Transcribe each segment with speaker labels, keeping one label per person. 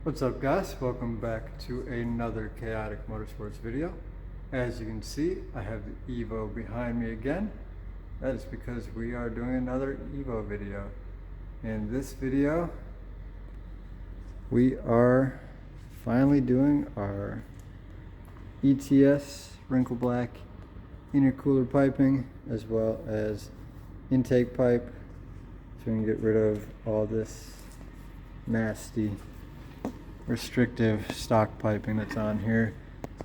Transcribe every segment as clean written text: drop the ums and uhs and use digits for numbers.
Speaker 1: What's up, guys? Welcome back to another Kayotic Motorsports video. As you can see, I have the Evo behind me again. That is because we are doing another Evo video. In this video, we are finally doing our ETS wrinkle black intercooler piping, as well as intake pipe, so we can get rid of all this nasty restrictive stock piping that's on here,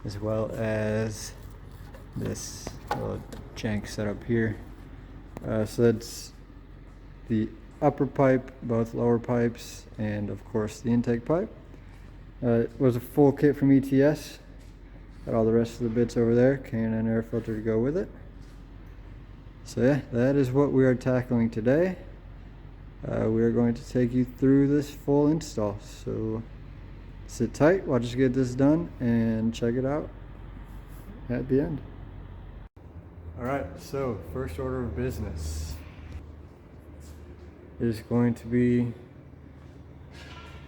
Speaker 1: as well as this little jank setup here. So that's the upper pipe, both lower pipes, and of course the intake pipe. It was a full kit from ETS. Got all the rest of the bits over there, K&N air filter to go with it. So yeah, that is what we are tackling today. We are going to take you through this full install. So sit tight, watch us get this done, and check it out at the end. Alright, so first order of business is going to be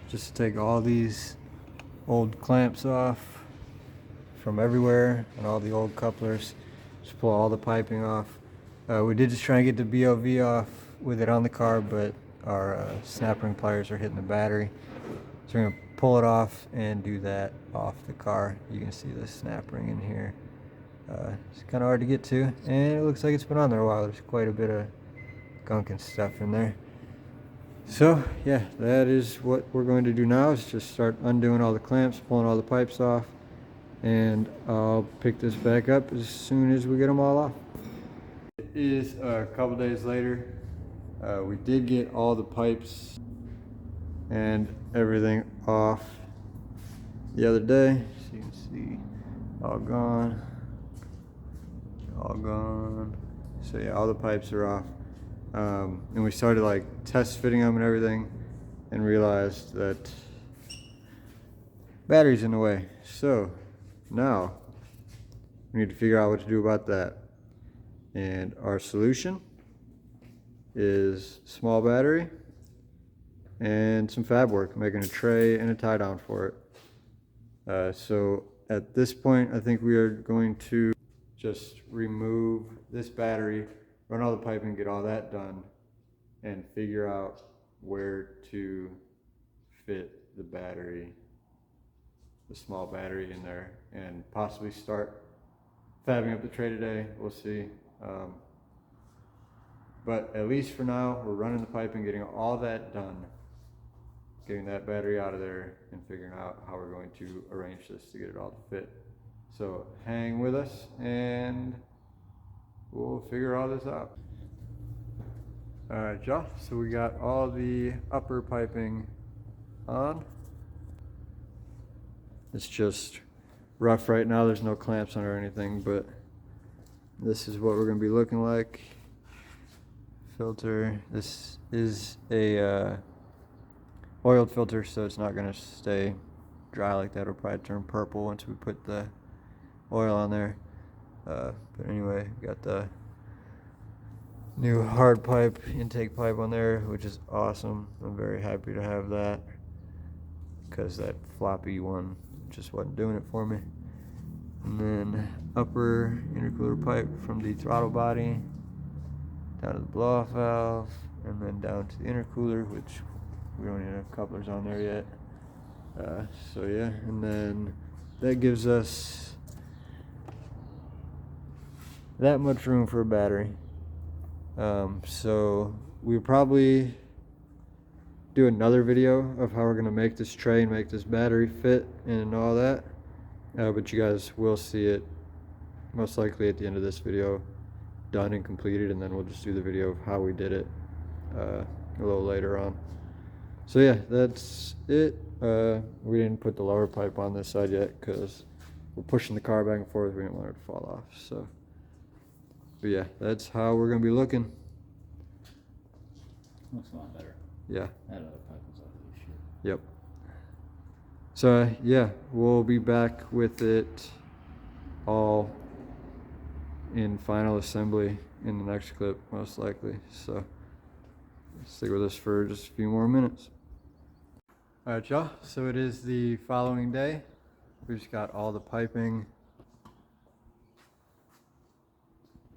Speaker 1: just to take all these old clamps off from everywhere and all the old couplers. Just pull all the piping off. We did just try and get the BOV off with it on the car, but our snap ring pliers are hitting the battery. So we're going to pull it off and do that off the car. You can see the snap ring in here. It's kind of hard to get to, and it looks like it's been on there a while. There's quite a bit of gunk and stuff in there. So yeah, that is what we're going to do now, is just start undoing all the clamps, pulling all the pipes off, and I'll pick this back up as soon as we get them all off. It is a couple days later. We did get all the pipes and everything off the other day. So you can see all gone. So yeah, all the pipes are off. And we started like test fitting them and everything, and realized that battery's in the way. So now we need to figure out what to do about that. And our solution is small battery and some fab work, making a tray and a tie down for it. So at this point, I think we are going to just remove this battery, run all the piping, get all that done, and figure out where to fit the battery, the small battery in there, and possibly start fabbing up the tray today. We'll see. But at least for now, we're running the piping, getting all that done, getting that battery out of there, and figuring out how we're going to arrange this to get it all to fit. So hang with us and we'll figure all this out. Alright, y'all, so we got all the upper piping on. It's just rough right now, there's no clamps on it or anything, but this is what we're going to be looking like. Filter, this is a oiled filter, so it's not going to stay dry like that. It'll probably turn purple once we put the oil on there. But anyway, got the new hard pipe intake pipe on there, which is awesome. I'm very happy to have that, because that floppy one just wasn't doing it for me. And then upper intercooler pipe from the throttle body down to the blow off valve, and then down to the intercooler, which we don't even have couplers on there yet. So yeah, and then that gives us that much room for a battery. So we'll probably do another video of how we're going to make this tray and make this battery fit and all that. But you guys will see it most likely at the end of this video, done and completed, and then we'll just do the video of how we did it a little later on. So yeah, that's it. We didn't put the lower pipe on this side yet because we're pushing the car back and forth. We didn't want it to fall off. So, but yeah, that's how we're gonna be looking.
Speaker 2: Looks a lot better.
Speaker 1: Yeah.
Speaker 2: That other pipe was ugly as shit.
Speaker 1: Yep. So yeah, we'll be back with it all in final assembly in the next clip, most likely. So stick with us for just a few more minutes. Alright, y'all, so it is the following day. We just got all the piping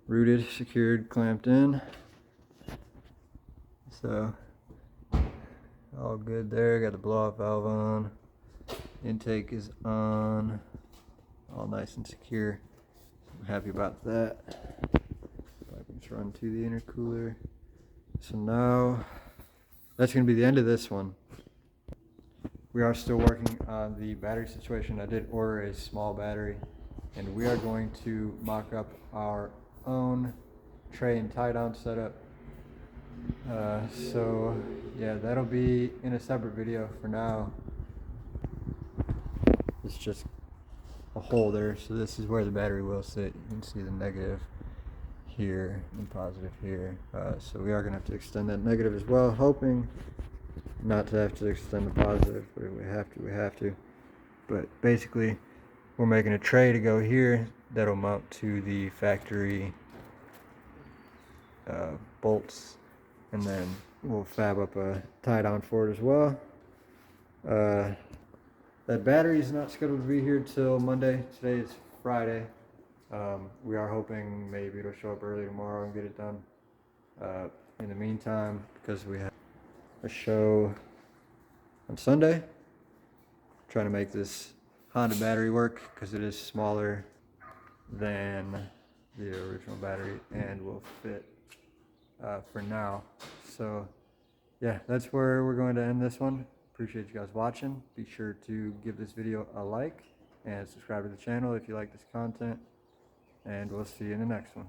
Speaker 1: routed, secured, clamped in. So all good there. Got the blow off valve on. Intake is on. All nice and secure. I'm happy about that. Piping's run to the intercooler. So now that's going to be the end of this one. We are still working on the battery situation. I did order a small battery, and we are going to mock up our own tray and tie down setup. So yeah, that'll be in a separate video. For now, it's just a hole there, so this is where the battery will sit. You can see the negative here and positive here. So we are gonna have to extend that negative as well, hoping not to have to extend the positive, but if we have to, we have to. But basically, we're making a tray to go here that'll mount to the factory bolts, and then we'll fab up a tie down for it as well. That battery is not scheduled to be here till Monday. Today is Friday. We are hoping maybe it'll show up early tomorrow and get it done. In the meantime, because we have a show on Sunday, trying to make this Honda battery work because it is smaller than the original battery and will fit for now. So yeah, that's where we're going to end this one. Appreciate you guys watching. Be sure to give this video a like and subscribe to the channel if you like this content, and we'll see you in the next one.